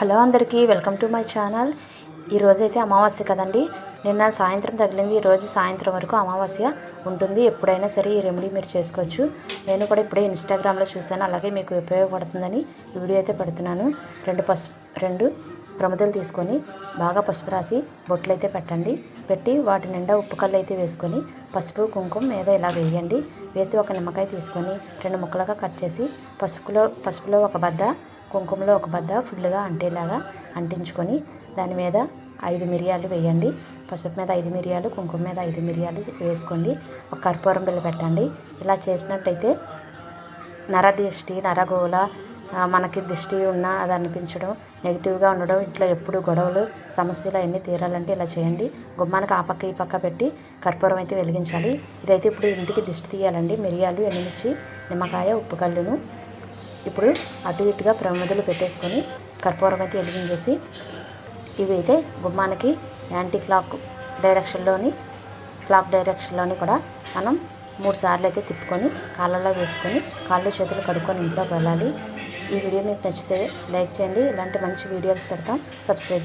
Hello అందరికీ welcome to my channel. ఈరోజైతే అమావాస్య కదండి. నిన్న సాయంత్రం తగిలింది. ఈరోజు సాయంత్రం వరకు అమావాస్య ఉంటుంది. ఎప్పుడైనా సరే ఈ రెమెడీ మీరు చేసుకోవచ్చు. నేను కూడా ఇప్పుడే ఇన్స్టాగ్రామ్లో చూశాను, అలాగే మీకు ఉపయోగపడుతుందని ఈ వీడియో అయితే పెడుతున్నాను. రెండు ప్రమిదలు తీసుకొని బాగా పసుపు రాసి బొట్లు అయితే పెట్టండి. పెట్టి వాటి నిండా ఉప్పు కళ్ళు అయితే వేసుకొని పసుపు కుంకుమ మీద ఇలా వేయండి. వేసి ఒక నిమ్మకాయ తీసుకొని 2 ముక్కలుగా కట్ చేసి పసుపులో ఒక బద్ద, కుంకుమలో ఒక బద్ద ఫుల్గా అంటేలాగా అంటించుకొని దాని మీద 5 మిరియాలు వేయండి. పసుపు మీద 5 మిరియాలు, కుంకుమ మీద 5 మిరియాలు వేసుకోండి. ఒక కర్పూరం బిళ్ళ పెట్టండి. ఇలా చేసినట్టయితే నరదిష్టి, నరగోళ, మనకి దిష్టి ఉన్నా అది అనిపించడం, నెగిటివ్గా ఉండడం, ఇంట్లో ఎప్పుడు గొడవలు, సమస్యలు అన్నీ తీరాలంటే ఇలా చేయండి. గుమ్మానికి ఆ పక్క ఈ పక్క పెట్టి కర్పూరం అయితే వెలిగించాలి. ఇదైతే ఇప్పుడు ఇంటికి దిష్టి తీయాలండి. మిరియాలు, ఎండుమిర్చి, నిమ్మకాయ, ఉప్పు కళ్ళును ఇప్పుడు అటు ఇటుగా ప్రమిదలు పెట్టేసుకొని కర్పూరం అయితే వెలిగించేసి ఇవి అయితే గుమ్మానికి యాంటీ క్లాక్ డైరెక్షన్లోని కూడా మనం 3 సార్లు అయితే తిప్పుకొని కాళ్ళలో వేసుకొని కాళ్ళు చేతులు కడుక్కొని ఇంట్లోకి వెళ్ళాలి. ఈ వీడియో మీకు నచ్చితే లైక్ చేయండి. ఇలాంటి మంచి వీడియోస్ పెడతాం. సబ్స్క్రైబ్